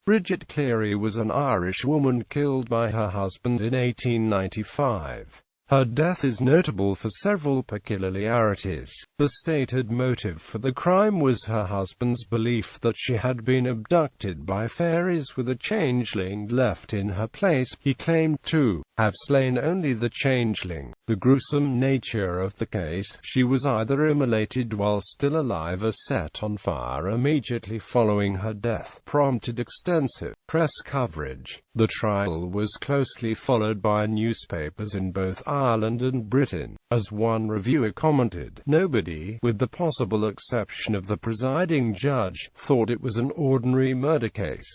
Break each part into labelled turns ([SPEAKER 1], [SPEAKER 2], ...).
[SPEAKER 1] Bridget Cleary was an Irish woman killed by her husband in 1895. Her death is notable for several peculiarities. The stated motive for the crime was her husband's belief that she had been abducted by fairies with a changeling left in her place. He claimed to have slain only the changeling. The gruesome nature of the case, she was either immolated while still alive or set on fire immediately following her death, prompted extensive press coverage. The trial was closely followed by newspapers in both Ireland and Britain. As one reviewer commented, nobody, with the possible exception of the presiding judge, thought it was an ordinary murder case.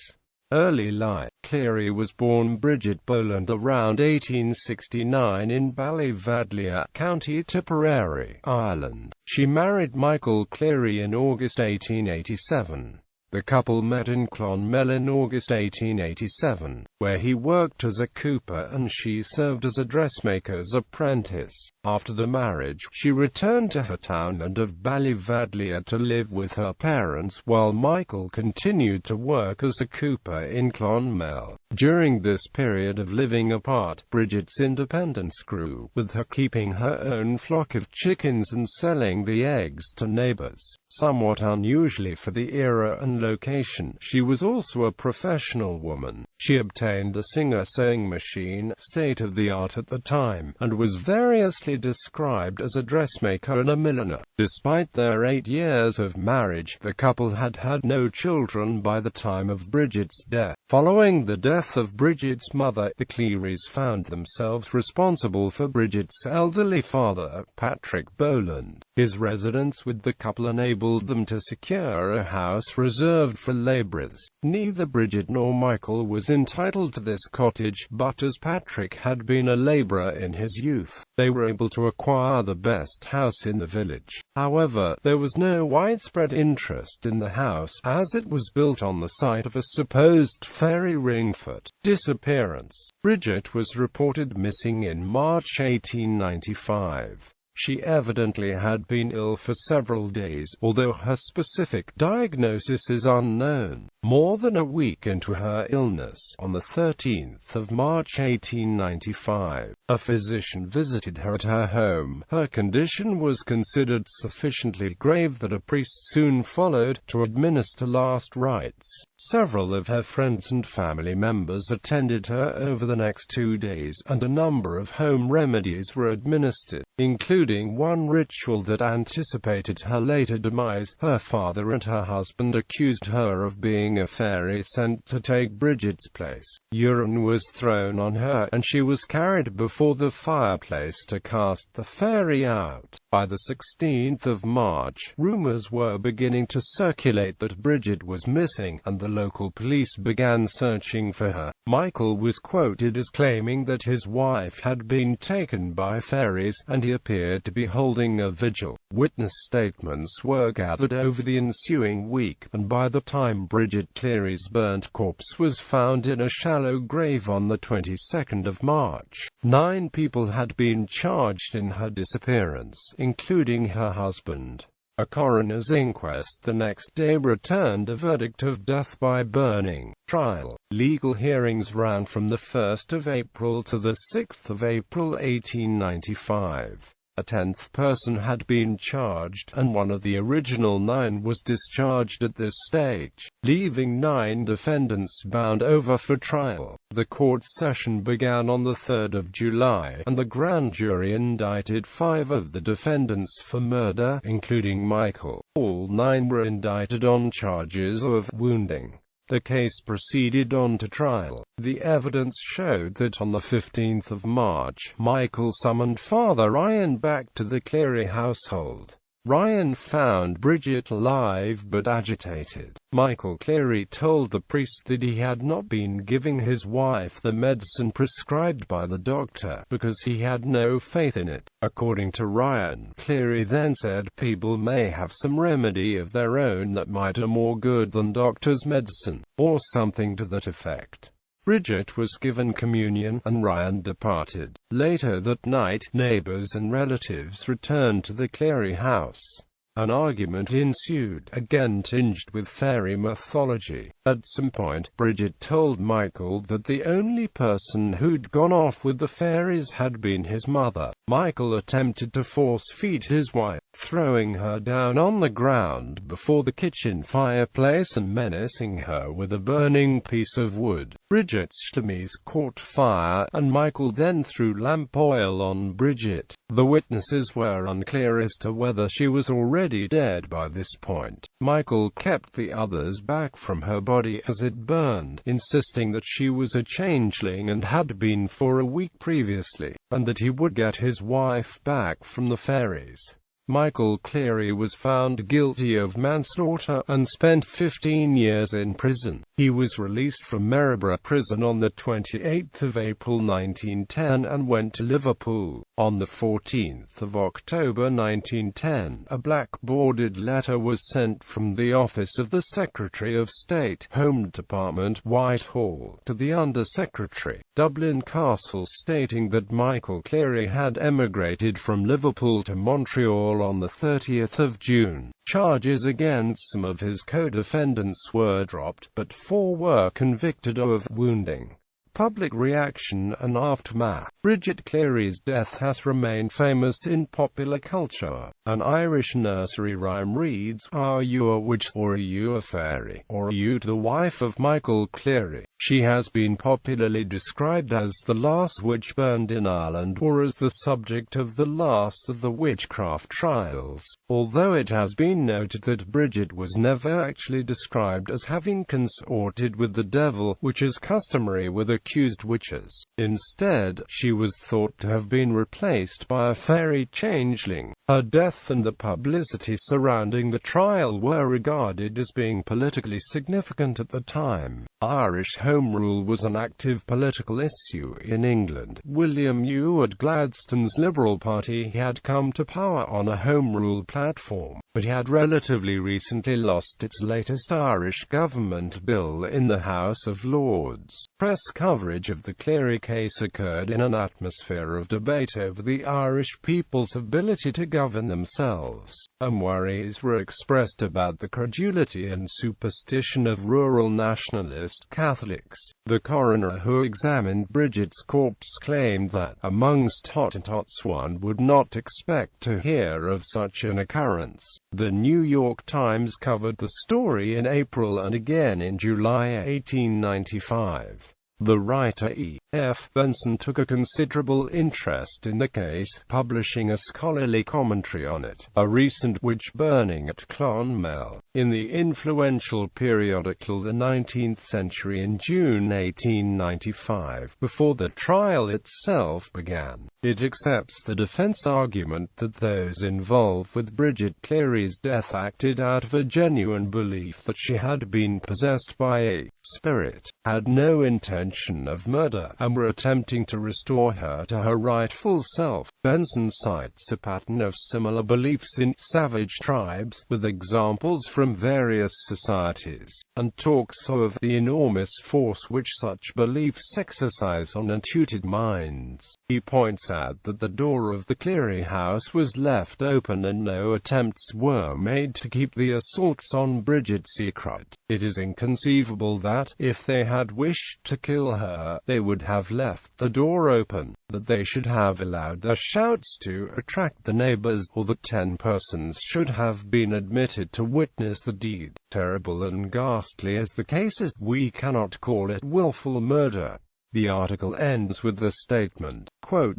[SPEAKER 1] Early life. Cleary was born Bridget Boland around 1869 in Ballyvadlia, County Tipperary, Ireland. She married Michael Cleary in August 1887. The couple met in Clonmel in August 1887, where he worked as a cooper and she served as a dressmaker's apprentice. After the marriage, she returned to her townland of Ballyvadlia to live with her parents while Michael continued to work as a cooper in Clonmel. During this period of living apart, Bridget's independence grew, with her keeping her own flock of chickens and selling the eggs to neighbors. Somewhat unusually for the era and location, she was also a professional woman. She obtained a Singer sewing machine, state-of-the-art at the time, and was variously described as a dressmaker and a milliner. Despite their 8 years of marriage, the couple had had no children by the time of Bridget's death. Following the death of Bridget's mother, the Clearys found themselves responsible for Bridget's elderly father, Patrick Boland. His residence with the couple enabled them to secure a house reserved for labourers. Neither Bridget nor Michael was entitled to this cottage, but as Patrick had been a labourer in his youth, they were able to acquire the best house in the village. However, there was no widespread interest in the house, as it was built on the site of a supposed fairy ringfoot disappearance. Bridget was reported missing in March 1895. She evidently had been ill for several days, although her specific diagnosis is unknown. More than a week into her illness, on the 13th of March 1895, a physician visited her at her home. Her condition was considered sufficiently grave that a priest soon followed, to administer last rites. Several of her friends and family members attended her over the next 2 days, and a number of home remedies were administered, including one ritual that anticipated her later demise. Her father and her husband accused her of being a fairy sent to take Bridget's place. Urine was thrown on her, and she was carried before the fireplace to cast the fairy out. By the 16th of March, rumors were beginning to circulate that Bridget was missing, and the local police began searching for her. Michael was quoted as claiming that his wife had been taken by fairies, and he appeared to be holding a vigil. Witness statements were gathered over the ensuing week, and by the time Bridget Cleary's burnt corpse was found in a shallow grave on the 22nd of March, 9 people had been charged in her disappearance, including her husband. A coroner's inquest the next day returned a verdict of death by burning. Trial. Legal hearings ran from the 1st of April to the 6th of April 1895. A 10th person had been charged, and one of the original 9 was discharged at this stage, leaving 9 defendants bound over for trial. The court session began on the 3rd of July, and the grand jury indicted 5 of the defendants for murder, including Michael. All 9 were indicted on charges of wounding. The case proceeded on to trial. The evidence showed that on the 15th of March, Michael summoned Father Ryan back to the Cleary household. Ryan found Bridget alive but agitated. Michael Cleary told the priest that he had not been giving his wife the medicine prescribed by the doctor, because he had no faith in it. According to Ryan, Cleary then said people may have some remedy of their own that might do more good than doctor's medicine, or something to that effect. Bridget was given communion, and Ryan departed. Later that night, neighbors and relatives returned to the Cleary house. An argument ensued, again tinged with fairy mythology. At some point, Bridget told Michael that the only person who'd gone off with the fairies had been his mother. Michael attempted to force-feed his wife, throwing her down on the ground before the kitchen fireplace and menacing her with a burning piece of wood. Bridget's chemise caught fire, and Michael then threw lamp oil on Bridget. The witnesses were unclear as to whether she was already dead by this point. Michael kept the others back from her body as it burned, insisting that she was a changeling and had been for a week previously, and that he would get his wife back from the fairies. Michael Cleary was found guilty of manslaughter and spent 15 years in prison. He was released from Maryborough Prison on 28 April 1910 and went to Liverpool. On 14 October 1910, a black-bordered letter was sent from the office of the Secretary of State, Home Department, Whitehall, to the Under-Secretary, Dublin Castle, stating that Michael Cleary had emigrated from Liverpool to Montreal on 30 June. Charges against some of his co-defendants were dropped, but 4 were convicted of wounding. Public reaction and aftermath. Bridget Cleary's death has remained famous in popular culture. An Irish nursery rhyme reads, "Are you a witch, or are you a fairy, or are you the wife of Michael Cleary?" She has been popularly described as the last witch burned in Ireland, or as the subject of the last of the witchcraft trials, although it has been noted that Bridget was never actually described as having consorted with the devil, which is customary with accused witches. Instead, she was thought to have been replaced by a fairy changeling. Her death and the publicity surrounding the trial were regarded as being politically significant at the time. Irish Home Rule was an active political issue in England. William Ewart Gladstone's Liberal Party had come to power on a Home Rule platform, but had relatively recently lost its latest Irish government bill in the House of Lords. Press coverage of the Cleary case occurred in an atmosphere of debate over the Irish people's ability to govern themselves, and worries were expressed about the credulity and superstition of rural nationalist Catholics. The coroner who examined Bridget's corpse claimed that, amongst Hottentots, one would not expect to hear of such an occurrence. The New York Times covered the story in April and again in July 1895. The writer E. F. Benson took a considerable interest in the case, publishing a scholarly commentary on it. A recent witch burning at Clonmel, in the influential periodical The 19th Century in June 1895, before the trial itself began. It accepts the defense argument that those involved with Bridget Cleary's death acted out of a genuine belief that she had been possessed by a spirit, had no intention of murder, and were attempting to restore her to her rightful self. Benson cites a pattern of similar beliefs in savage tribes, with examples from various societies, and talks of the enormous force which such beliefs exercise on untutored minds. He points out that the door of the Cleary house was left open and no attempts were made to keep the assaults on Bridget secret. It is inconceivable that, if they had wished to kill her, they would have left the door open, that they should have allowed their shouts to attract the neighbors, or that 10 persons should have been admitted to witness the deed. Terrible and ghastly as the case is, we cannot call it willful murder. The article ends with the statement, quote,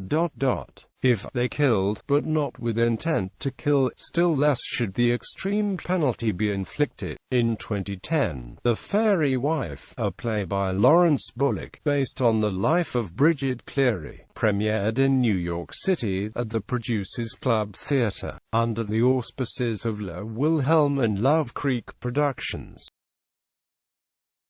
[SPEAKER 1] "If they killed, but not with intent to kill, still less should the extreme penalty be inflicted." In 2010, The Fairy Wife, a play by Lawrence Bullock, based on the life of Bridget Cleary, premiered in New York City, at the Producers Club Theatre, under the auspices of La Wilhelm and Love Creek Productions.